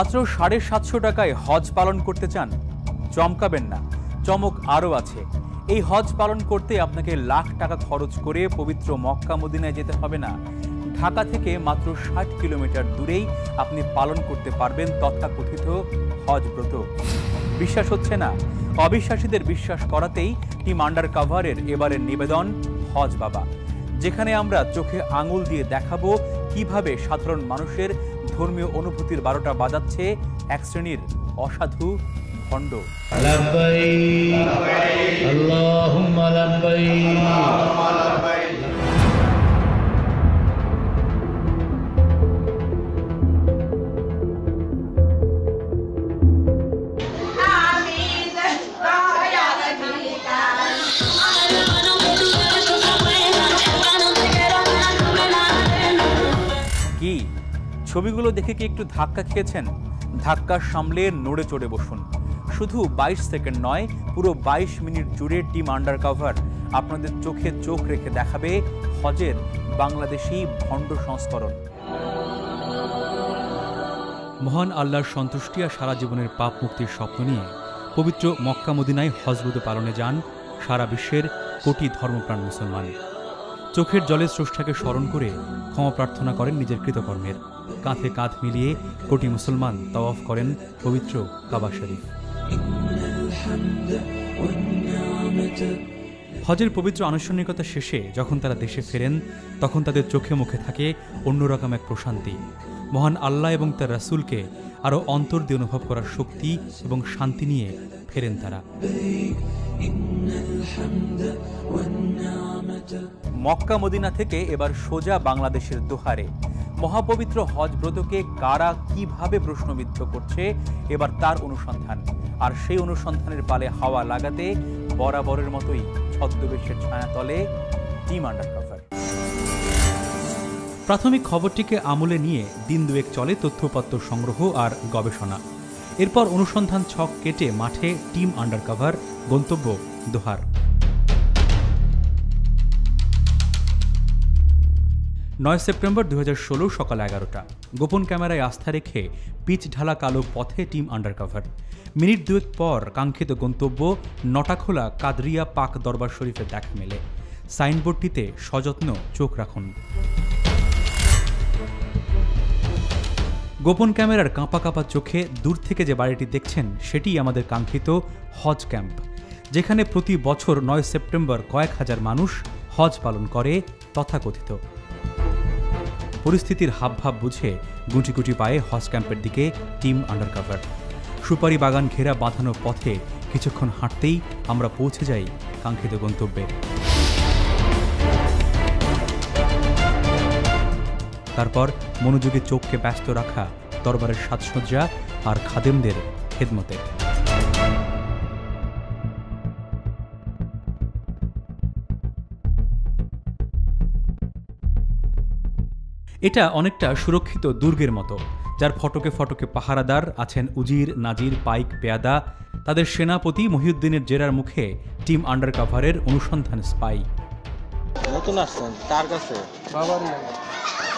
মাত্র 750 টাকায় হজ পালন করতে চান? চমকাবেন না, চমক আরও আছে। এই হজ পালন করতে আপনাকে লাখ টাকা খরচ করে পবিত্র মক্কা মদিনায় যেতে হবে না। ঢাকা থেকে মাত্র 60 কিলোমিটার দূরেই আপনি পালন করতে পারবেন তথাকথিত হজ ব্রত। বিশ্বাস হচ্ছে না? অবিশ্বাসীদের বিশ্বাস করাতেই টিম আন্ডারকভারের এবারের নিবেদন হজ বাবা, যেখানে আমরা চোখে আঙুল দিয়ে দেখাবো কিভাবে সাধারণ মানুষের ধর্মীয় অনুভূতির 12টা বাজাচ্ছে এক শ্রেণীর অসাধু ভণ্ড। কি ছবিগুলো দেখে কি একটু ধাক্কা খেয়েছেন? ধাক্কা সামলে নড়ে চড়ে বসুন। শুধু 22 সেকেন্ড নয়, পুরো 22 মিনিট জুড়ে টিম আন্ডারকভার আপনাদের চোখে চোখ রেখে দেখাবে হজের বাংলাদেশি ভণ্ড সংস্করণ। মহান আল্লাহর সন্তুষ্টি আর সারা জীবনের পাপ মুক্তির স্বপ্ন নিয়ে পবিত্র মক্কা মদিনায় হজব্রত পালনে যান সারা বিশ্বের কোটি ধর্মপ্রাণ মুসলমান। চোখের জলে স্রষ্টাকে স্মরণ করে ক্ষমা প্রার্থনা করেন নিজের কৃতকর্মের। কাঁধে কাঁধ মিলিয়ে কোটি মুসলমান তাওয়াফ করেন পবিত্র কাবা শরীফ। হজের পবিত্র আনুষ্ঠানিকতা শেষে যখন তারা দেশে ফেরেন, তখন তাদের চোখে মুখে থাকে অন্যরকম এক প্রশান্তি। মহান আল্লাহ এবং তার রাসূলকে আরও অন্তর দিয়ে অনুভব করার শক্তি এবং শান্তি নিয়ে ফেরেন তারা। মক্কা মদিনা থেকে এবার সোজা বাংলাদেশের দোহারে মহাপবিত্র হজ ব্রতকে কারা কিভাবে প্রশ্নবিদ্ধ করছে, এবার তার অনুসন্ধান। আর সেই অনুসন্ধানের পালে হাওয়া লাগাতে বরাবরের মতোই ছদ্মবেশের ছায়াতলে টিম আন্ডারকভার। প্রাথমিক খবরটিকে আমলে নিয়ে দিন দুয়েক চলে তথ্যপত্র সংগ্রহ আর গবেষণা। এরপর অনুসন্ধান ছক কেটে মাঠে টিম আন্ডারকভার, গন্তব্য দোহার। 9 সেপ্টেম্বর 2016 সকাল 11টা। গোপন ক্যামেরায় আস্থা রেখে পিচ ঢালা কালো পথে টিম আন্ডারকভার। মিনিট দুয়েক পর কাঙ্ক্ষিত গন্তব্য নটাখোলা কাদরিয়া পাক দরবার শরীফের দেখা মেলে। সাইনবোর্ডটিতে সযত্ন চোখ রাখুন। গোপন ক্যামেরার কাঁপা কাঁপা চোখে দূর থেকে যে বাড়িটি দেখছেন সেটিই আমাদের কাঙ্ক্ষিত হজ ক্যাম্প, যেখানে প্রতি বছর 9 সেপ্টেম্বর কয়েক হাজার মানুষ হজ পালন করে তথাকথিত। পরিস্থিতির হাবভাব বুঝে গুটি গুটি পায়ে হজ ক্যাম্পের দিকে টিম আন্ডারকভার। সুপারি বাগান ঘেরা বাঁধানো পথে কিছুক্ষণ হাঁটতেই আমরা পৌঁছে যাই কাঙ্ক্ষিত গন্তব্যে। তারপর মনোযোগে চোখকে ব্যস্ত রাখা দরবারের সাজসজ্জা আর খাদেমদের খেদমতে। এটা অনেকটা সুরক্ষিত দুর্গের মতো, যার ফটকে ফটকে পাহারাদার আছেন উজির, নাজির, পাইক, পেয়াদা। তাদের সেনাপতি মহিউদ্দিনের জেরার মুখে টিম আন্ডারকভারের অনুসন্ধান স্পাই। নতুন আসছেন কার কাছে? বাবারই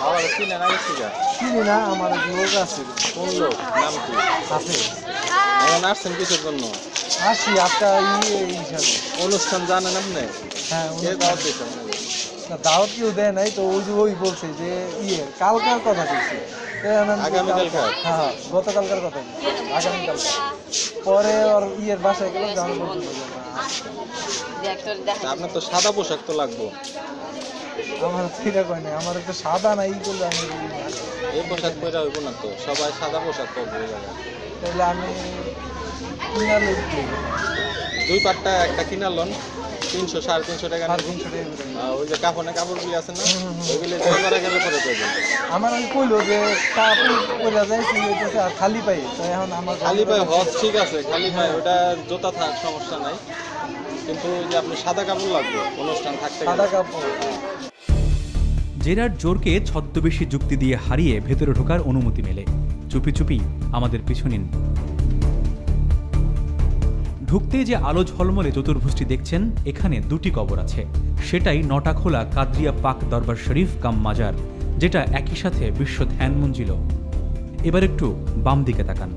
বাবার চিনেন আগে থেকে? চিনি না, আমার এক লোক আছে। কোন লোক? নাম কি? আছে। এখন আসছেন কিসের জন্য? আসি একটা হিসাবে। অনুষ্ঠান জানেন আপনি? হ্যাঁ, কে দাওয়াত দিয়েছেন? না, দাওয়াত কেউ দেয় নাই তো। ওই বলছে যে কালকার কথা বলছে। আগামীকালকার? হ্যাঁ, গতকালকার কথা আগামীকাল। পরে ওর বাসায় গেলাম, জানা বলছিল আপনার তো সাদা পোশাক তো লাগবো। আমার ফিরে কয় নাই, আমার একটা সাদা নাই করলে আমি এই পোশাক পরে হইব না তো, সবাই সাদা পোশাক পরবে। তাহলে আমি দুই পাটটা একটা কিনা লন 300 350 টাকা। 350 টাকা। ওই যে কাপড়ে কাপড়গুলি আছে না, ওইগুলি করা গেলে পরে করবেন। আমার ওই কইলো যে কাপড় পরে যাইছি আর খালি পাই, তো এখন আমার খালি পায়ে হজ ঠিক আছে, খালি পায়ে ওটা জুতা থাক সমস্যা নাই, কিন্তু ওই যে আপনি সাদা কাপড় লাগবে অনুষ্ঠান থাকতে। সাদা কাপড়। জেরার জোরকে ছদ্মবেশী যুক্তি দিয়ে হারিয়ে ভেতরে ঢোকার অনুমতি মেলে। চুপি চুপি আমাদের পিছু নিন। ঢুকতে যে আলো ঝলমলে চতুর্ভুজটি দেখছেন, এখানে দুটি কবর আছে। সেটাই নটাখোলা কাদরিয়া পাক দরবার শরীফ কাম মাজার, যেটা একই সাথে বিশ্ব ধ্যান মঞ্জিল। এবার একটু বাম দিকে তাকান।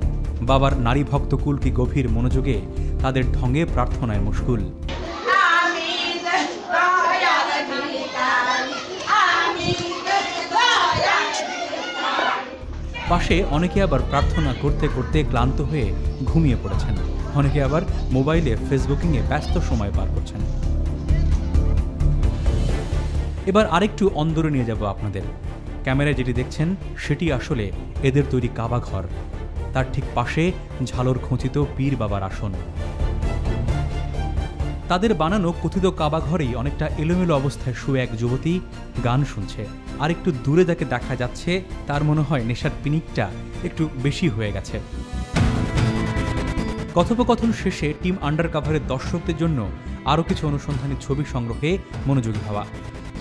বাবার নারী ভক্তকুল কি গভীর মনোযোগে তাদের ঢঙে প্রার্থনায় মশগুল। পাশে অনেকে আবার প্রার্থনা করতে করতে ক্লান্ত হয়ে ঘুমিয়ে পড়েছেন, অনেকে আবার মোবাইলে ফেসবুকিংয়ে ব্যস্ত সময় পার করছেন। এবার আরেকটু অন্দরে নিয়ে যাব আপনাদের। ক্যামেরায় যেটি দেখছেন সেটি আসলে এদের তৈরি কাবা ঘর। তার ঠিক পাশে ঝালর খচিত পীর বাবার আসন। তাদের বানানো কথিত কাবা ঘরেই অনেকটা এলোমেলো অবস্থায় শুয়ে এক যুবতী গান শুনছে। আর একটু দূরে যাকে দেখা যাচ্ছে তার মনে হয় নেশার পিনিকটা একটু বেশি হয়ে গেছে। কথোপকথন শেষে টিম আন্ডারকভারের দর্শকদের জন্য আরও কিছু অনুসন্ধানী ছবি সংগ্রহে মনোযোগী হওয়া।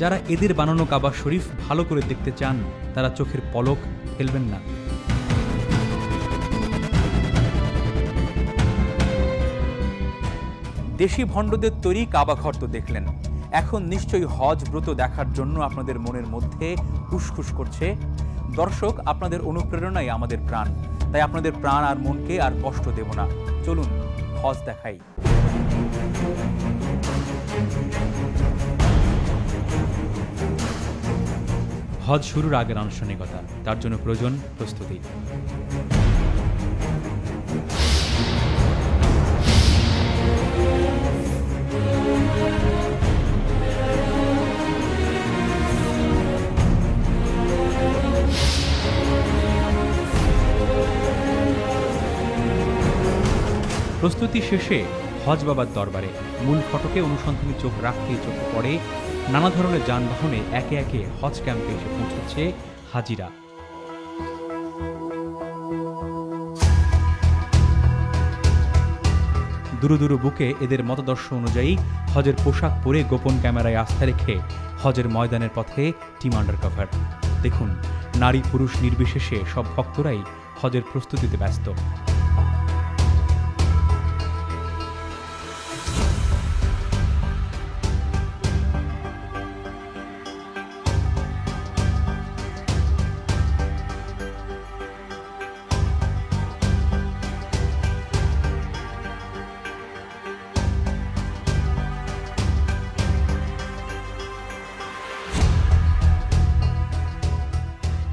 যারা এদের বানানো কাবা শরীফ ভালো করে দেখতে চান তারা চোখের পলক ফেলবেন না। দেশি ভণ্ডদের তৈরি কাবা ঘর তো দেখলেন, এখন নিশ্চয়ই হজ ব্রত দেখার জন্য আপনাদের মনের মধ্যে উসখুস করছে। দর্শক, আপনাদের অনুপ্রেরণাই আমাদের প্রাণ, তাই আপনাদের প্রাণ আর মনকে আর কষ্ট দেব না। চলুন হজ দেখাই। হজ শুরুর আগের আনুষ্ঠানিকতা, তার জন্য প্রয়োজন প্রস্তুতি। প্রস্তুতি শেষে হজ বাবার দরবারে মূল ফটকে অনুসন্ধানী চোখ রাখতেই চোখে পড়ে নানা ধরনের যানবাহনে একে একে হজ ক্যাম্পে এসে পৌঁছচ্ছে হাজিরা। দুরু দুরু বুকে এদের মতাদর্শ অনুযায়ী হজের পোশাক পরে গোপন ক্যামেরায় আস্থা রেখে হজের ময়দানের পথে টিম আন্ডারকভার। দেখুন, নারী পুরুষ নির্বিশেষে সব ভক্তরাই হজের প্রস্তুতিতে ব্যস্ত।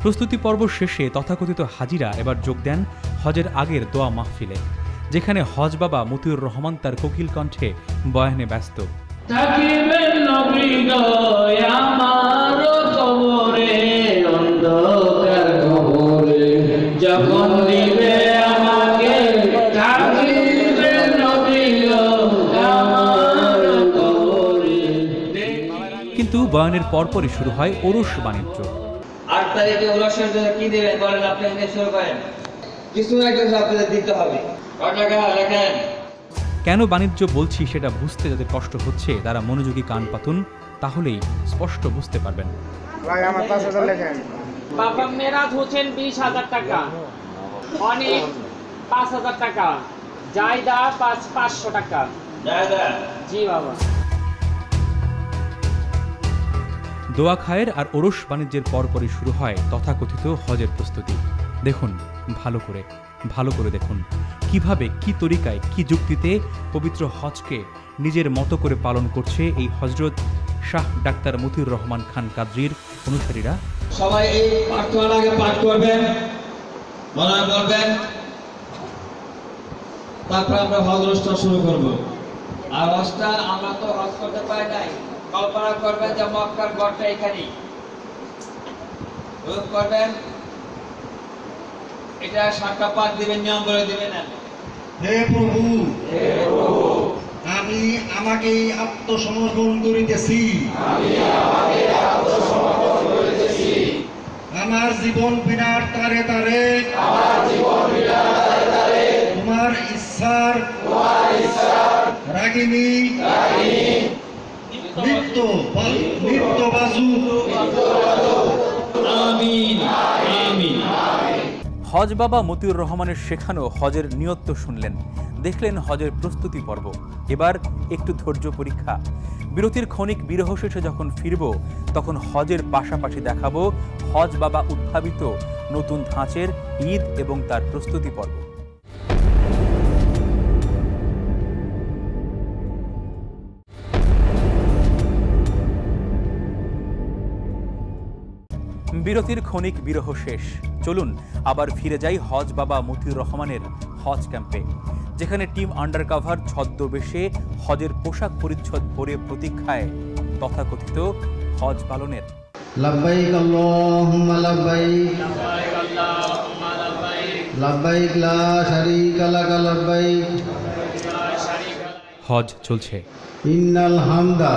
প্রস্তুতি পর্ব শেষে তথাকথিত হাজিরা এবার যোগ দেন হজের আগের দোয়া মাহফিলে, যেখানে হজ বাবা মতিউর রহমান তার কোকিল কণ্ঠে বয়ানে ব্যস্ত। কিন্তু বয়ানের পরপরই শুরু হয় ওরস বাণিজ্য। 8 তারিখে ওরসের জন্য কি দিবেন বলেন, আপনি এখানে শুরু করেন। কিছু একটা আপনাদের দিতে হবে। কত টাকা লেখেন? কেন বাণিজ্য বলছি সেটা বুঝতে যাদের কষ্ট হচ্ছে তারা মনোযোগী কান পাতুন, তাহলেই স্পষ্ট বুঝতে পারবেন। ভাই আমার 5000 লেখেন। বাবা মেরাজ হোসেন 20,000 টাকা, অনিক 5,000 টাকা, জায়দা 500 টাকা। জায়দা? জি বাবা। দোয়া খায়ের আর ওরস বাণিজ্যের পরপরই শুরু হয় তথাকথিত হজের প্রস্তুতি। দেখুন, ভালো করে দেখুন কিভাবে, কি তরিকায়, কি যুক্তিতে পবিত্র হজকে নিজের মতো করে পালন করছে এই হজরত শাহ ডাক্তার মতিউর রহমান খান কাদরির অনুসারীরা। সবাই এই প্রার্থনার আগে পাঠ করবেন, মনে করবেন, তারপর আমরা হজ অনুষ্ঠান শুরু করব। আর হজটা আমরা তো হজ করতে পারি নাই, কল্পনা করবেন যে মক্কার ঘরটা এখানেই রূপ করবেন। এটা 7টা পাঠ দিবেন, নিয়ম বলে দিবেন। হে প্রভু, আমি আমাকে আত্মসমর্পণ করিতেছি। আমার জীবন বিনার তারে তারে তোমার ইচ্ছার রাগিনী নিত্য বাজু। হজ বাবা মতিউর রহমানের শেখানো হজের নিয়ত শুনলেন, দেখলেন হজের প্রস্তুতি পর্ব। এবার একটু ধৈর্য পরীক্ষা। বিরতির ক্ষণিক বিরহ শেষে যখন ফিরব, তখন হজের পাশাপাশি দেখাবো হজ বাবা উদ্ভাবিত নতুন ধাঁচের ঈদ এবং তার প্রস্তুতি পর্ব। বিরতির ক্ষণিক বিরহ শেষ। চলুন আবার ফিরে যাই হজ বাবা মতিউর রহমানের হজ ক্যাম্পে, যেখানে টিম আন্ডারকভার ছদ্মবেশে হজের পোশাক পরিচ্ছদ পরে প্রতীক্ষায় তথাকথিত হজ পালনের। লাব্বাইক আল্লাহুম্মা লাব্বাইক লাব্বাইক লা শারীকা লাকা লাব্বাইক। হজ চলছে। ইন্নাল হামদা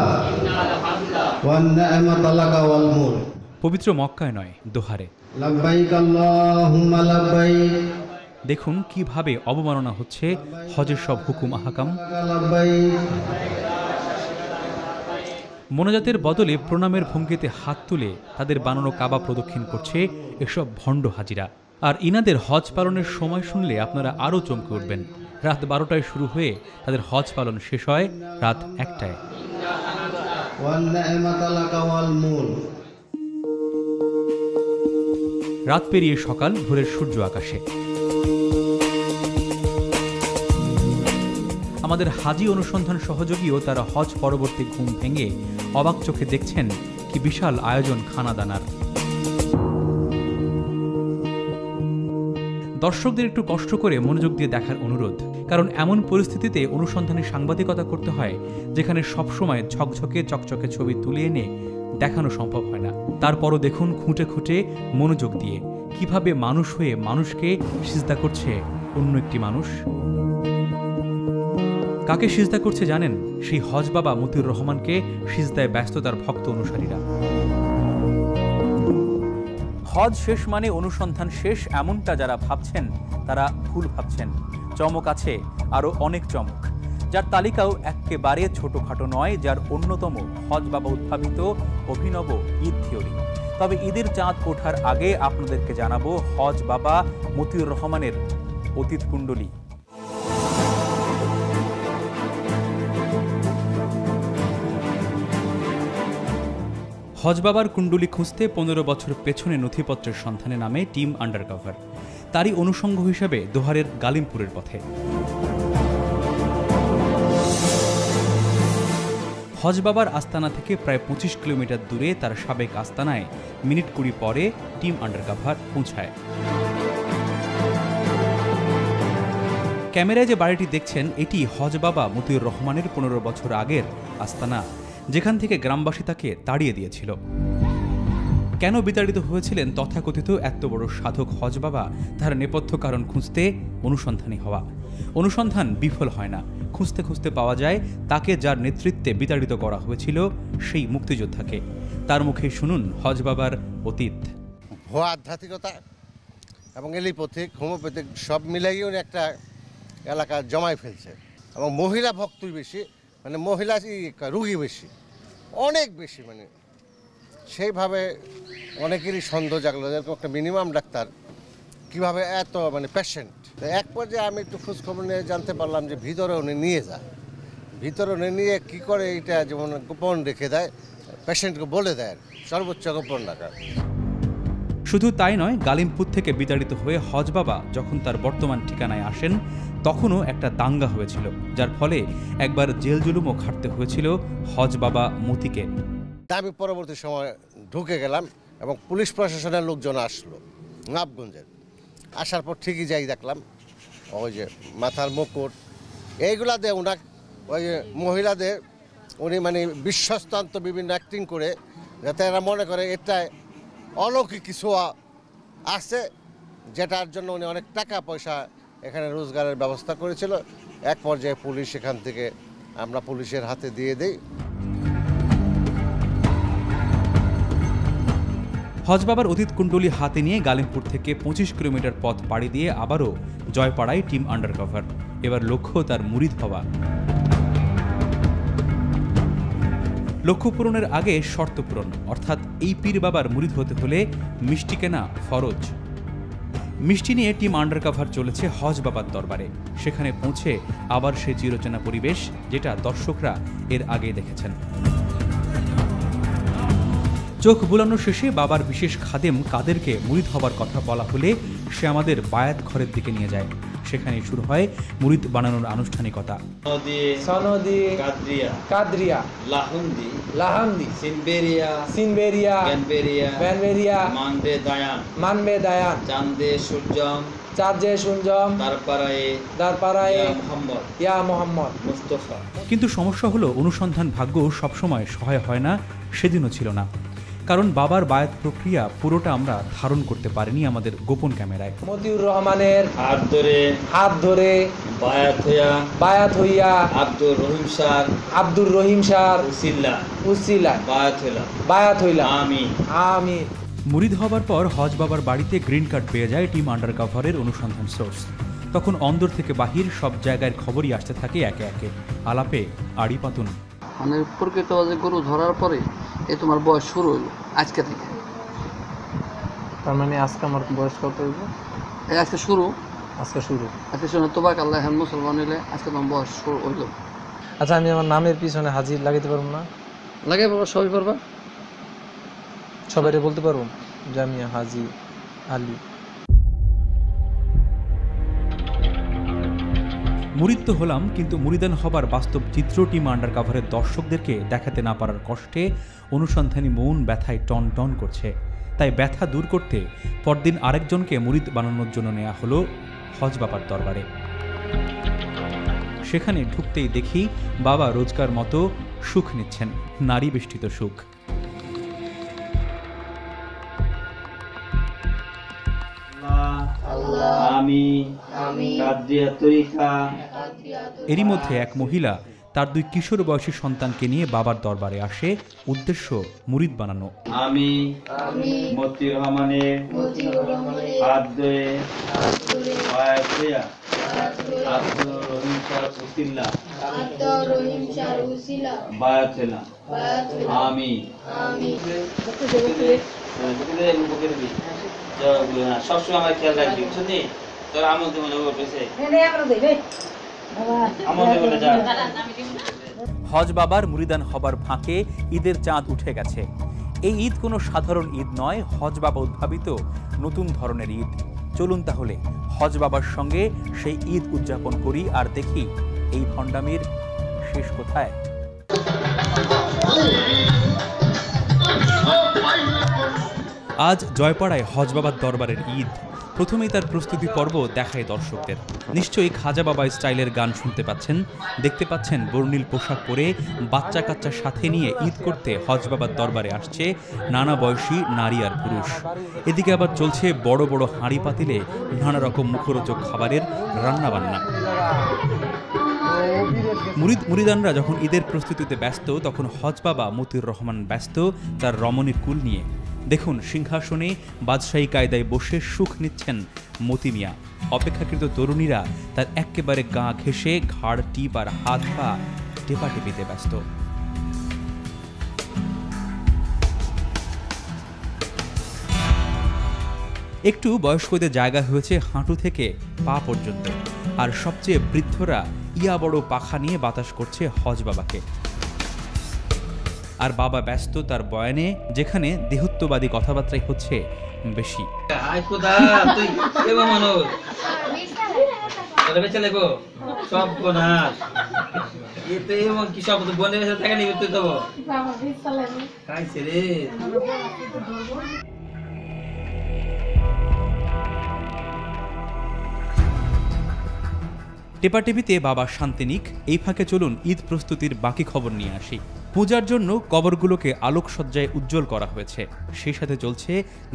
ওয়ান নি'মাতা লাকা ওয়াল মুলক। পবিত্র মক্কায় নয়, দোহারে। লাব্বাইক আল্লাহুম্মা লাব্বাইক। দেখুন কিভাবে অবমাননা হচ্ছে হজের সব হুকুম আহকাম। মোনাজাতের বদলে প্রণামের ভঙ্গিতে হাত তুলে তাদের বানানো কাবা প্রদক্ষিণ করছে এসব ভণ্ড হাজিরা। আর ইনাদের হজ পালনের সময় শুনলে আপনারা আরও চমকে উঠবেন। রাত 12টায় শুরু হয়ে তাদের হজ পালন শেষ হয় রাত 1টায়। রাত পেরিয়ে সকাল, ভোরের সূর্য আকাশে। আমাদের হাজি অনুসন্ধান সহযোগীও তারা হজ পরবর্তী ঘুম ভেঙে অবাক চোখে দেখছেন কি বিশাল আয়োজন খানাদানার। দর্শকদের একটু কষ্ট করে মনোযোগ দিয়ে দেখার অনুরোধ, কারণ এমন পরিস্থিতিতে অনুসন্ধানী সাংবাদিকতা করতে হয় যেখানে সবসময় ঝকঝকে চকচকে ছবি তুলে এনে দেখানো সম্ভব হয় না। তারপরও দেখুন খুঁটে খুঁটে মনোযোগ দিয়ে কিভাবে মানুষ হয়ে মানুষকে সিজদা করছে অন্য একটি মানুষ। কাকে সিজদা করছে জানেন? সেই হজ বাবা মতিউর রহমানকে সিজদায় ব্যস্ত তার ভক্ত অনুসারীরা। হজ শেষ মানে অনুসন্ধান শেষ, এমনটা যারা ভাবছেন তারা ভুল ভাবছেন। চমক আছে আরও অনেক চমক, যার তালিকাও একেবারে ছোটখাটো নয়, যার অন্যতম হজ বাবা উদ্ভাবিত অভিনব ঈদ থিওরি। তবে ঈদের চাঁদ ওঠার আগে আপনাদেরকে জানাবো হজ বাবা মতিউর রহমানের অতীত কুণ্ডলী। হজ বাবার কুণ্ডলী খুঁজতে 15 বছর পেছনে নথিপত্রের সন্ধানে নামে টিম আন্ডারকভার। তারই অনুষঙ্গ হিসেবে দোহারের গালিমপুরের পথে। হজ বাবার আস্তানা থেকে প্রায় 25 কিলোমিটার দূরে তার সাবেক আস্তানায় মিনিট 20 পরে টিম আন্ডারকভার পৌঁছায়। ক্যামেরায় যে বাড়িটি দেখছেন, এটি হজ বাবা মতিউর রহমানের 15 বছর আগের আস্তানা, যেখান থেকে গ্রামবাসী তাকে তাড়িয়ে দিয়েছিল। কেন বিতাড়িত হয়েছিলেন তথাকথিত এত বড় সাধক হজ বাবা, তার নেপথ্য কারণ খুঁজতে অনুসন্ধানী হওয়া। অনুসন্ধান বিফল হয় না, খুঁজতে খুঁজতে পাওয়া যায় তাকে যার নেতৃত্বে বিতাড়িত করা হয়েছিল, সেই মুক্তিযোদ্ধাকে। তার মুখে শুনুন হজ বাবার অতীত। ভুয়া আধ্যাত্মিকতা এবং এলিপ্যাথিক, হোমিওপ্যাথিক সব মিলাইয়ে উনি একটা এলাকা জমাই ফেলছে। এবং মহিলা ভক্তই বেশি, মানে মহিলা রুগী বেশি, অনেক বেশি। মানে সেইভাবে অনেকেরই সন্দেহ জাগলো, যেরকম একটা মিনিমাম ডাক্তার কীভাবে এত মানে পেশেন্ট। এক পর্যায়ে আমি একটু খোঁজখবর নিয়ে জানতে পারলাম যে ভিতরে উনি নিয়ে যায়, ভিতরে উনি নিয়ে কী করে এটা যেমন গোপন রেখে দেয়, পেশেন্টকে বলে দেয়, সর্বোচ্চ গোপন রাখা। শুধু তাই নয়, গালিমপুর থেকে বিতাড়িত হয়ে হজ বাবা যখন তার বর্তমান ঠিকানায় আসেন, তখনও একটা দাঙ্গা হয়েছিল, যার ফলে একবার জেল জুলুমও খাটতে হয়েছিল হজ বাবা মতিকে। আমি পরবর্তী সময় ঢুকে গেলাম এবং পুলিশ প্রশাসনের লোকজন আসলো নবাবগঞ্জের। আসার পর ঠিকই যাই দেখলাম ওই যে মাথার মুকুট এইগুলা দিয়ে ওনার ওই মহিলাদের উনি মানে বিশ্বস্তান্ত বিভিন্ন অ্যাক্টিং করে, যাতে এরা মনে করে এটাই অলৌকিক কিছু আছে, যেটার জন্য উনি অনেক টাকা পয়সা এখানে রোজগারের ব্যবস্থা করেছিল। এক পর্যায়ে পুলিশ এখান থেকে আমরা পুলিশের হাতে দিয়ে দেই। হজ বাবার অতীত কুণ্ডলী হাতে নিয়ে গালিমপুর থেকে 25 কিলোমিটার পথ পাড়ি দিয়ে আবারও জয়পাড়ায় টিম আন্ডারকভার। এবার লক্ষ্য তার মুরিদ হওয়া। লক্ষ্য পূরণের আগে শর্ত পূরণ, অর্থাৎ এই পীর বাবার মুরিদ হতে হলে মিষ্টি কেনা ফরজ। মিষ্টি নিয়ে টিম আন্ডারকভার চলেছে হজ বাবার দরবারে। সেখানে পৌঁছে আবার সে চিরচেনা পরিবেশ, যেটা দর্শকরা এর আগেই দেখেছেন। চোখ বুলানো শেষে বাবার বিশেষ খাদেম কাদেরকে মুরিদ হবার কথা বলা হলে সে আমাদের বায়াত ঘরের দিকে নিয়ে যায়। সেখানেই শুরু হয় মুরিদ বানানোর আনুষ্ঠানিকতা। সনদি, কাদরিয়া, কাদরিয়া, লাহুন্দি, লাহান্দি, সিনবেরিয়া, সিনবেরিয়া, ব্যানবেরিয়া, ব্যানবেরিয়া, মানবে দায়ান, মানবে দায়ান, চান্দে সূর্যম, চার্জে সুঞ্জম, তারপাড়ায়ে, দারপাড়ায়ে, মোহাম্মদ, ইয়া মোহাম্মদ, মুস্তফা। কিন্তু সমস্যা হলো অনুসন্ধান ভাগ্য সবসময় সহায় হয় না। সেদিনও ছিল না, কারণ বাবার বায়াত প্রক্রিয়া পুরোটা আমরা ধারণ করতে পারিনি আমাদের গোপন ক্যামেরায়। মতিউর রহমানের হাত ধরে বায়াত হইয়া আব্দুর রহিম শাহ উসিলা বায়াত হইলা। আমিন। মুরিদ হবার পর হজ বাবার বাড়িতে গ্রিন কার্ড পেয়ে যায় টিম আন্ডারকভারের অনুসন্ধান সোর্স। তখন অন্দর থেকে বাহির সব জায়গার খবরই আসতে থাকে একে একে। আলাপে আড়ি পাতুন। মানে প্রকৃত গরু ধরার পরে তোমার বয়স শুরু হইলো আজকে থেকে। তার মানে আজকে আমার বয়স কত হইব? আজকে শুরু তোবাক আল্লাহ মুসলমান হইলে আজকে তোমার বয়স শুরু হইলো। আচ্ছা, আমি আমার নামের পিছনে হাজির লাগাইতে পারবো না? লাগাই পারবা, সবই পারবা, সবাই বলতে পারবো যে আমি হাজি আলী। মুরিদ তো হলাম, কিন্তু মুরিদান হবার বাস্তব চিত্র টিম আন্ডারকভারের দর্শকদেরকে দেখাতে না পারার কষ্টে অনুসন্ধানী মন ব্যথায় টন টন করছে। তাই ব্যথা দূর করতে পরদিন আরেকজনকে মুরিদ বানানোর জন্য নেওয়া হলো হজ বাবার দরবারে। সেখানে ঢুকতেই দেখি বাবা রোজকার মতো সুখ নিচ্ছেন, নারী বেষ্টিত সুখ। এরই মধ্যে এক মহিলা তার 2 কিশোর বয়সী সন্তানকে নিয়ে বাবার দরবারে আসে, উদ্দেশ্য মুরিদ বানানো। আমি মতিউর রহমানের হাত ধরে বায়াত হইয়া আব্দুর রহিম শাহ উসিলা বায়াত হইলাম। আমি সবসময় আমার খেয়াল রাখবি, বুঝলি? তোর আমল মনে করতেছে হজ বাবার মুরিদান হবার ফাঁকে ঈদের চাঁদ উঠে গেছে। এই ঈদ কোনো সাধারণ ঈদ নয়, হজ বাবা উদ্ভাবিত নতুন ধরনের ঈদ। চলুন তাহলে হজ বাবার সঙ্গে সেই ঈদ উদযাপন করি আর দেখি এই ভণ্ডামির শেষ কোথায়। আজ জয়পাড়ায় হজ বাবার দরবারের ঈদ। প্রথমেই তার প্রস্তুতি পর্ব দেখায় দর্শকদের। নিশ্চয়ই খাজা বাবা স্টাইলের গান শুনতে পাচ্ছেন, দেখতে পাচ্ছেন বর্ণিল পোশাক পরে বাচ্চা কাচ্চা সাথে নিয়ে ঈদ করতে হজ বাবার দরবারে আসছে নানা বয়সী নারী আর পুরুষ। এদিকে আবার চলছে বড় বড় হাঁড়ি পাতিলে নানা রকম মুখরোচক খাবারের রান্নাবান্না। মুরিদানরা যখন ঈদের প্রস্তুতিতে ব্যস্ত, তখন হজ বাবা মতিউর রহমান ব্যস্ত তার রমণীর কুল নিয়ে। দেখুন, সিংহাসনে বাদশাহী কায়দায় বসে সুখ নিচ্ছেন মতি মিয়া। অপেক্ষাকৃত তরুণীরা তার একেবারে গা ঘেঁষে ঘাড় টিপ আর হাত পা টেপাটেপিতে ব্যস্ত। একটু বয়স্কদের জায়গা হয়েছে হাঁটু থেকে পা পর্যন্ত, আর সবচেয়ে বৃদ্ধরা ইয়া বড় পাখা নিয়ে বাতাস করছে হজ বাবাকে। আর বাবা ব্যস্ত তার বয়ানে, যেখানে দেহত্ববাদী কথাবার্তাই হচ্ছে বেশি। টেপাটেপিতে বাবা শান্তিনিক। এই ফাঁকে চলুন ঈদ প্রস্তুতির বাকি খবর নিয়ে আসি। পূজার জন্য কবরগুলোকে আলোকসজ্জায় উজ্জ্বল করা হয়েছে, সেই সাথে চলছে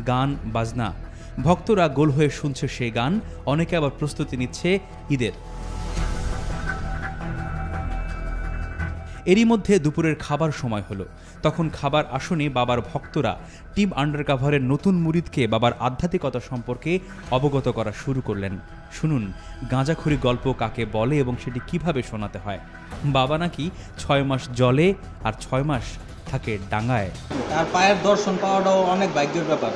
গান বাজনা। ভক্তরা গোল হয়ে শুনছে সেই গান, অনেকে আবার প্রস্তুতি নিচ্ছে ঈদের। এরই মধ্যে দুপুরের খাবার সময় হলো। তখন খাবার আসনে বাবার ভক্তরা টিম আন্ডারকভারের নতুন মুরিদকে বাবার আধ্যাত্মিকতা সম্পর্কে অবগত করা শুরু করলেন। শুনুন গাঁজাখুরি গল্প কাকে বলে এবং সেটি কিভাবে শোনাতে হয়। বাবা নাকি 6 মাস জলে আর 6 মাস থাকে ডাঙায়। তার পায়ের দর্শন পাওয়াটাও অনেক ভাগ্যের ব্যাপার।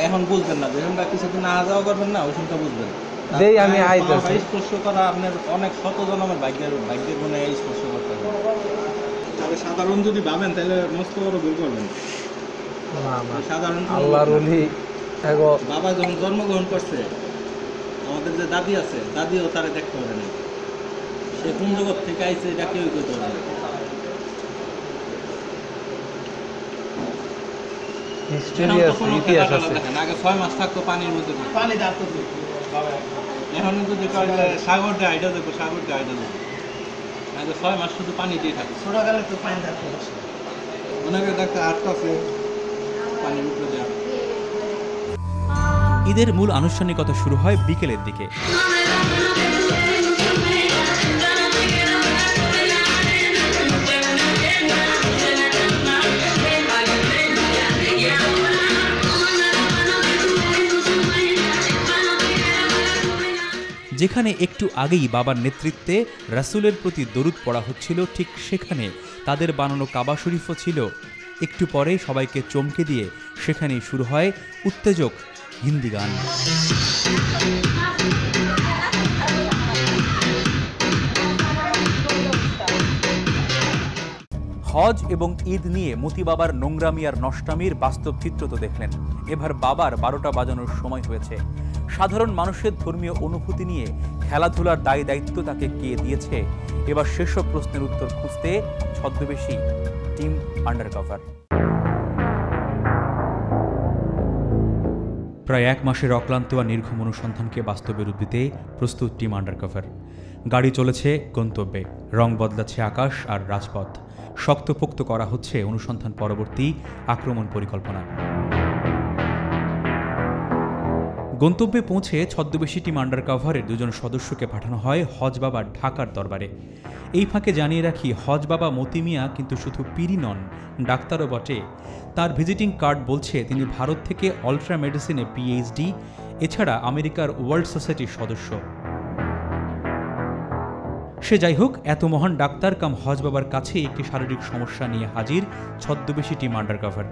এখন বুঝবেন না, যখন বা কিছুদিন না যাওয়া করবেন না, ওই সময়টা বুঝবেন। দেই আমি আইতাছি। স্পর্শ করা আপনার অনেক শত জন্মের ভাগ্যের গুণে স্পর্শ করতে হবে। তবে সাধারণ যদি ভাবেন তাহলে মস্ত বড় ভুল করবেন। সাধারণ আল্লাহর ওলি বাবা যখন জন্মগ্রহণ করছে, আমাদের যে দাদি আছে, দাদিও তারা দেখতে পারে না। সে কোন জগৎ থেকে আইছে এটা কেউ করতে পারে না। ইতিহাস আছে। আগে 6 মাস থাকতো পানির মধ্যে, পানি থাকতো। এখন যদি সাগর দিয়ে আইডা দেখো, সাগর দিয়ে আইডা দেখো, আগে 6 মাস শুধু পানি দিয়ে থাকতো। ছোটকালে তো পানি থাকতো, ওনাকে দেখতে আটকাছে পানির উপরে দেওয়া। ঈদের মূল আনুষ্ঠানিকতা শুরু হয় বিকেলের দিকে। যেখানে একটু আগেই বাবার নেতৃত্বে রাসূলের প্রতি দরুদ পড়া হচ্ছিল, ঠিক সেখানে তাদের বানানো কাবা শরীফও ছিল। একটু পরেই সবাইকে চমকে দিয়ে সেখানেই শুরু হয় উত্তেজক হিন্দি গান। হজ এবং ঈদ নিয়ে মতি বাবার নোংরামি আর নষ্টামির বাস্তব চিত্র তো দেখলেন। এবার বাবার 12টা বাজানোর সময় হয়েছে। সাধারণ মানুষের ধর্মীয় অনুভূতি নিয়ে খেলাধুলার দায় দায়িত্ব তাকে কে দিয়েছে? এবার সেসব প্রশ্নের উত্তর খুঁজতে ছদ্মবেশী টিম আন্ডারকভার। প্রায় 1 মাসের অক্লান্ত আর নির্ঘুম অনুসন্ধানকে বাস্তবে রূপ দিতে প্রস্তুত টিম আন্ডারকভার। গাড়ি চলেছে গন্তব্যে, রং বদলাচ্ছে আকাশ আর রাজপথ। শক্তপোক্ত করা হচ্ছে অনুসন্ধান পরবর্তী আক্রমণ পরিকল্পনা। গন্তব্যে পৌঁছে ছদ্মবেশী টিম আন্ডারকভারের 2 জন সদস্যকে পাঠানো হয় হজ বাবার ঢাকার দরবারে। এই ফাঁকে জানিয়ে রাখি, হজ বাবা মতি মিয়া কিন্তু শুধু পীরই নন, ডাক্তারও বটে। তার ভিজিটিং কার্ড বলছে তিনি ভারত থেকে আল্ট্রা মেডিসিনে পিএইচডি, এছাড়া আমেরিকার ওয়ার্ল্ড সোসাইটির সদস্য। সে যাই হোক, এত মহান ডাক্তার কাম হজ বাবার কাছে একটি শারীরিক সমস্যা নিয়ে হাজির ছদ্মবেশী টিম আন্ডারকভার।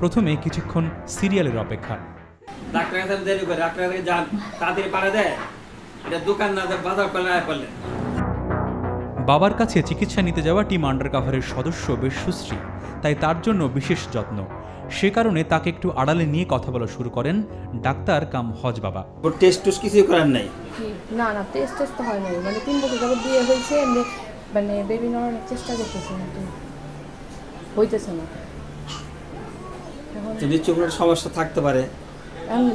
প্রথমে কিছুক্ষণ সিরিয়ালের অপেক্ষা। বাবার কাছে চিকিৎসা নিতে যাওয়া টিম আন্ডারকভারের সদস্য বেশ সুশ্রী, তাই তার জন্য বিশেষ যত্ন। সে কারণে তাকে একটু আড়ালে নিয়ে কথা বলা শুরু করেন ডাক্তার কাম হজ বাবা। টেস্ট কিছু করার নাই? না না, টেস্ট তো হয় নাই, মানে 3 বছর যাবত বিয়ে হয়েছে, মানে বেবি নেওয়ার চেষ্টা করতেছে কিন্তু হইতেছে না। যদি চোখের সমস্যা থাকতে পারে,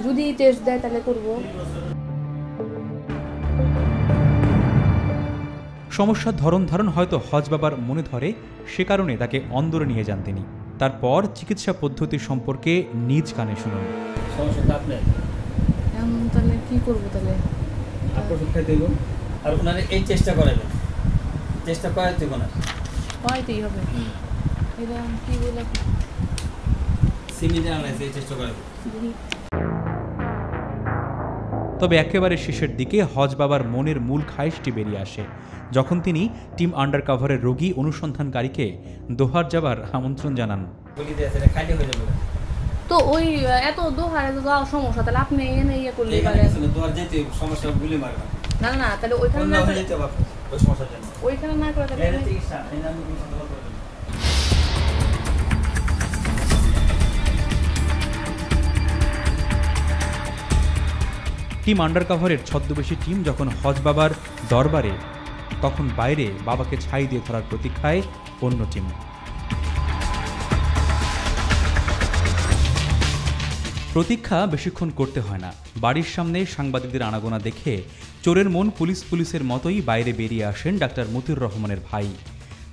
যদি টেস্ট দেয় তাহলে করব। সমস্যার ধরন ধারণ হয়তো হজ বাবার মনে ধরে, সে কারণে তাকে অন্দরে নিয়ে যান তিনি। তারপর চিকিৎসা পদ্ধতি সম্পর্কে নিজ কানে শুনুন। সমস্যাটা আপনার, তাহলে কি করবো? তাহলে ওষুধ খাই দেব, আর ওনারা এই চেষ্টা করাবেন, চেষ্টা করাই দেব না, হয়তোই হবে। এটা কি বলে সিমি জানাইছে, এই চেষ্টা করাবেন। তবে একেবারে শেষের দিকে হজ বাবার মনের মূল খায়েশটি বেরিয়ে আসে, যখন তিনি টিম আন্ডারকভারের রোগী অনুসন্ধানকারীকে দোহার যাবার আমন্ত্রণ জানান। তো ওই এত দোহারে যাওয়ার সমস্যা, তাহলে আপনি এনে ইয়ে করলে পারেন। সমস্যা গুলি মারবেন না না, তাহলে ওইখানে না, ওই সমস্যার জন্য ওইখানে না করে তাহলে টিম আন্ডারকভারের ছদ্মবেশী টিম যখন হজ বাবার দরবারে, তখন বাইরে বাবাকে ছাই দিয়ে ধরার প্রতীক্ষায় অন্য টিম। প্রতীক্ষা বেশিক্ষণ করতে হয় না। বাড়ির সামনে সাংবাদিকদের আনাগোনা দেখে চোরের মন পুলিশের মতোই বাইরে বেরিয়ে আসেন ডাক্তার মতিউর রহমানের ভাই।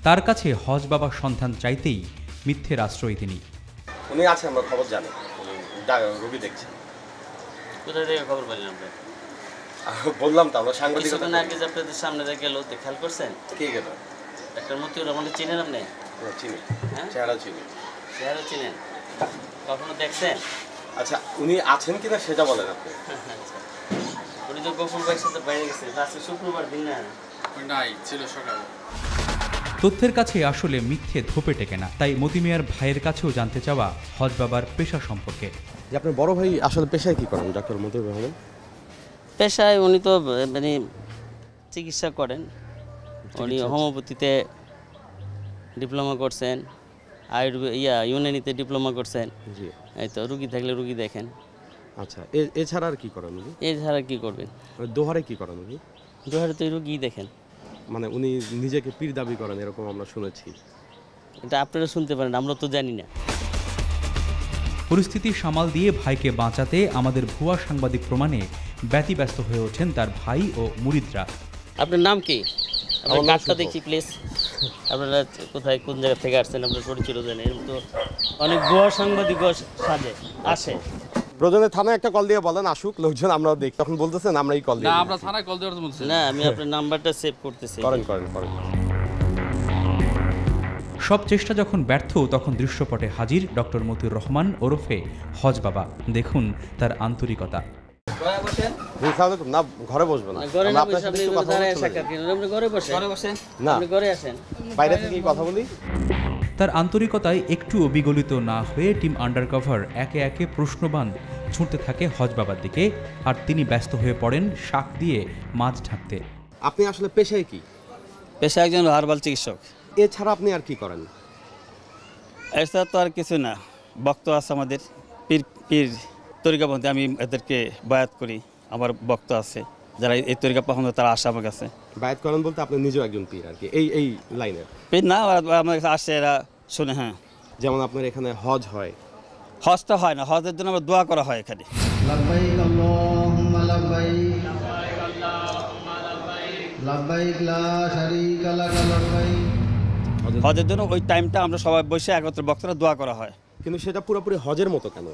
তার কাছে হজ বাবার সন্ধান চাইতেই মিথ্যের আশ্রয় তিনি। উনি আছে, আমরা খবর জানি, রোগী দেখছেন। কোথা থেকে খবর পেলেন আপনি? বললাম তো, আমরা সাংবাদিক। কিছুদিন আগে যে আপনাদের সামনে গেল, খেয়াল করছেন? কে গেল? ডাক্তার মতিউর রহমানকে চিনেন আপনি? চিনি, হ্যাঁ, চেহারা চিনি। চেহারা চিনেন? কখনো দেখছেন? আচ্ছা, উনি আছেন কিনা সেটা বলেন আপনি। উনি তো গোকুল ভাইয়ের সাথে বাইরে গেছে, আজকে শুক্রবার দিন না? নাই, ছিল সকালে। তথ্যের কাছে আসলে মিথ্যে ধোপে টেকে না, তাই মতি মিয়ার ভাইয়ের কাছেও জানতে চাওয়া হজ বাবার পেশা সম্পর্কে। যে আপনার বড় ভাই আসলে পেশায় কি করেন ডক্টর মতিউর রহমান? পেশায় উনি তো মানে চিকিৎসা করেন। উনি হোমিওপ্যাথিতে ডিপ্লোমা করছেন, ইউনানিতে ডিপ্লোমা করছেন। জি। এই তো রুগী থাকলে রুগী দেখেন। আচ্ছা, এছাড়া আর কি করেন উনি? এছাড়া কি করবেন? দোহারে কি করেন উনি? দোহারে তো রুগী দেখেন। মানে উনি নিজেকে পীর দাবি করেন এরকম আমরা শুনেছি। এটা আপনারা শুনতে পারেন, আমরা তো জানি না। পরিস্থিতি সামাল দিয়ে ভাইকে বাঁচাতে আমাদের ভুয়া সাংবাদিক প্রমাণে ব্যতিব্যস্ত হয়ে ওঠেন তার ভাই ও মুরিদরা। আপনার নাম কি? আপনার কার্ডটা দেখি প্লিজ। আপনারা কোথায় কোন জায়গা থেকে আসছেন আপনার পরিচিত জানেন? এরকম তো অনেক ভুয়া সাংবাদিক সাজে আসে। প্রয়োজনে থানায় একটা কল দিয়ে বলেন আসুক লোকজন, আমরাও দেখি। তখন বলতেছেন আমরা এই কল দিই। না, আমরা থানায় কল দেওয়ার বলছি না, আমি আপনার নাম্বারটা সেভ করতেছি। করেন। সব চেষ্টা যখন ব্যর্থ তখন দৃশ্যপটে হাজির ডক্টর মতিউর রহমান ওরফে হজ বাবা। দেখুন তার আন্তরিকতা। না, ঘরে বসবেন না, বাইরে থেকে কথা বলি। তার আন্তরিকতায় একটুও বিগলিত না হয়ে টিম আন্ডারকভার একে একে প্রশ্নবাণ ছুঁড়তে থাকে হজ বাবার দিকে, আর তিনি ব্যস্ত হয়ে পড়েন শাক দিয়ে মাছ ঢাকতে। আপনি আসলে পেশায় কি? পেশা একজন হার্বাল চিকিৎসক। এছাড়া আপনি আর কি করেন? এছাড়া তো আর কিছু না। বক্ত আছে আমাদের, পীর তরিকাপন্থী, আমি এদেরকে বায়াত করি। আমার বক্ত আছে যারা এই তরিকা পছন্দ, তারা আসে আমার কাছে। বায়াত করেন বলতে আপনি নিজেও একজন পীর আর কি, এই লাইনের পীর না, আমার কাছে আসে, এরা শুনে। হ্যাঁ, যেমন আপনার এখানে হজ হয়। হজটা হয় না, হজের জন্য আমরা দোয়া করা হয় এখানে। লাব্বাইক আল্লাহুম্মা লাব্বাইক, লাব্বাইক লা শারীকা লাক লাব্বাইক। হজের জন্য ওই টাইমটা আমরা সবাই বসে একত্রে বক্তারা দোয়া করা হয়। কিন্তু সেটা পুরোপুরি হজের মতো কেন?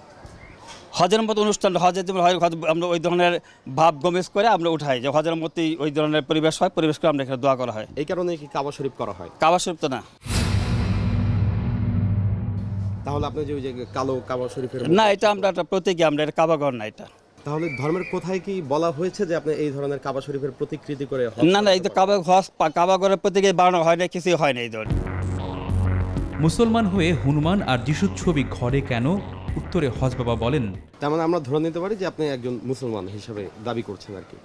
হজের মতো অনুষ্ঠান, হজের যেমন হয় আমরা ওই ধরনের ভাব গমেজ করে আমরা উঠাই, যে হজের মতোই ওই ধরনের পরিবেশ হয়, পরিবেশ করে আমরা এখানে দোয়া করা হয়। এই কারণে কি কাবা শরীফ করা হয়? কাবা শরীফ তো না। তাহলে আপনি যে ওই যে কালো কাবা শরীফের না, এটা আমরা একটা প্রতীকী, আমরা এটা কাবা ঘর না এটা। তাহলে ধর্মের কোথায় কি বলা হয়েছে যে আপনি এই ধরনের কাবা শরীফের প্রতিকৃতি করে? না, এই তো কাবা ঘরের প্রতীকে বানানো হয় না, কিছুই হয় না এই ধরনের। মুসলমান হয়ে হনুমান আর যিশুর ছবি ঘরে কেন? উত্তরে হজ বাবা বলেন, তার মানে আমরা ধরে নিতে পারি যে আপনি একজন মুসলমান হিসেবে দাবি করছেন আর কি।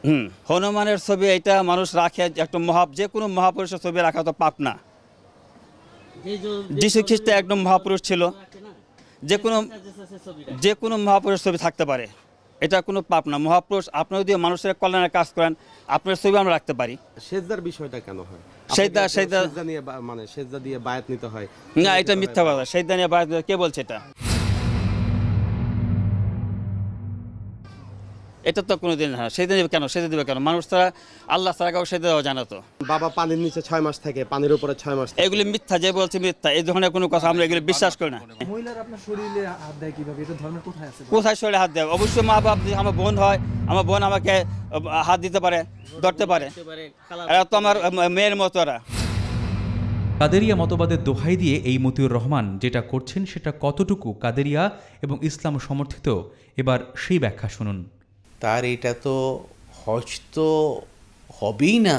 হনুমানের ছবি এটা মানুষ রাখে, একটা যে কোনো মহাপুরুষের ছবি রাখা তো পাপ না। যিশু খ্রিস্ট একদম মহাপুরুষ ছিল, যে কোনো মহাপুরুষের ছবি থাকতে পারে, এটা কোনো পাপ না। মহাপুরুষ, আপনি যদি মানুষের কল্যাণের কাজ করেন, আপনার ছবি আমরা রাখতে পারি। সেজদার বিষয়টা কেন হয়? সেজদা নিয়ে মানে সেজদা দিয়ে বায়াত নিতে হয় না, এটা মিথ্যা কথা। সেজদা নিয়ে বায়াত কে বলছে? এটা তো কোনোদিন সেজদা দেবে কেন? সেজদা দেবে কেন? মানুষ তারা আল্লাহ ছাড়া কাউকে সেজদা দেওয়া জানা তো। বাবা পানির নিচে 6 মাস থাকে, পানির উপরে 6 মাস। এগুলি মিথ্যা, যে বলছে মিথ্যা। এই ধরনের কোনো কথা আমরা এগুলি বিশ্বাস করি না। মহিলারা আপনার শরীরে হাত দেয় কিভাবে? এটা ধর্মের কোথায় আছে? কোথায় শরীরে হাত দেয়? অবশ্যই মা বাপ, আমার বোন হয়, আমার বোন আমাকে হাত দিতে পারে, ধরতে পারে। এরা তো আমার মেয়ের মতো। এরা কাদেরিয়া মতবাদের দোহাই দিয়ে এই মতিউর রহমান যেটা করছেন সেটা কতটুকু কাদেরিয়া এবং ইসলাম সমর্থিত, এবার সেই ব্যাখ্যা শুনুন। তার এটা তো হজ তো হবেই না,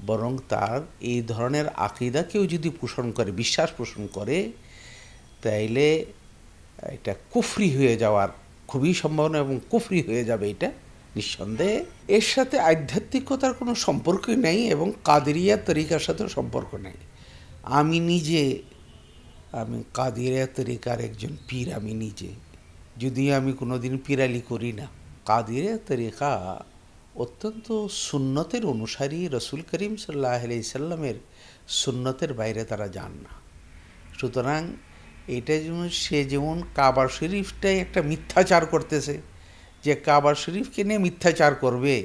বরং তার এই ধরনের আকীদা কেউ যদি পোষণ করে, বিশ্বাস পোষণ করে, তাইলে এটা কুফরি হয়ে যাওয়ার খুবই সম্ভাবনা, এবং কুফরি হয়ে যাবে এটা নিঃসন্দেহে। এর সাথে আধ্যাত্মিকতার কোনো সম্পর্কই নেই, এবং কাদেরিয়া তরিকার সাথেও সম্পর্ক নেই। আমি কাদেরিয়া তরিকার একজন পীর, আমি নিজে, যদিও আমি কোনোদিন পীরালি করি না। কাদেরিয়া তরিকা অত্যন্ত সুন্নতের অনুসারী, রসুল করিম সাল্লাল্লাহু আলাইহি সাল্লামের সুন্নতের বাইরে তারা যান না। সুতরাং এটা যেমন কাবা শরীফটাই একটা মিথ্যাচার করতেছে, যে কাবা শরীফকে নিয়ে মিথ্যাচার করবে,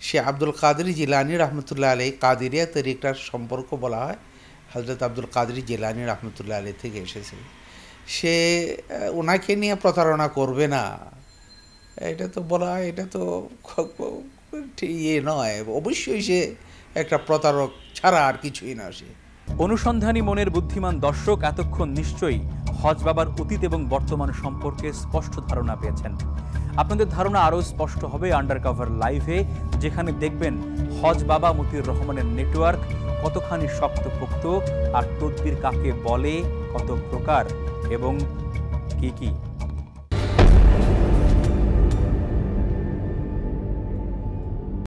সে আব্দুল কাদের জিলানী রহমতুল্লাহ আলাইহি, কাদেরিয়া তরিকার সম্পর্ক বলা হয় হযরত আব্দুল কাদের জিলানী রহমতুল্লাহ আলাইহি থেকে এসেছে। সে ওনাকে নিয়ে প্রতারণা করবে না, এটা তো বলা হয়, এটা তো নয়। অবশ্যই সে একটা প্রতারক ছাড়া আর কিছুই না। সে অনুসন্ধানী মনের বুদ্ধিমান দর্শক এতক্ষণ নিশ্চয়ই হজ বাবার অতীত এবং বর্তমান সম্পর্কে স্পষ্ট ধারণা পেয়েছেন। আপনাদের ধারণা আরও স্পষ্ট হবে আন্ডারকভার লাইভে, যেখানে দেখবেন হজ বাবা মতিউর রহমানের নেটওয়ার্ক কতখানি শক্তপোক্ত, আর তদবির কাকে বলে, কত প্রকার এবং কি কি।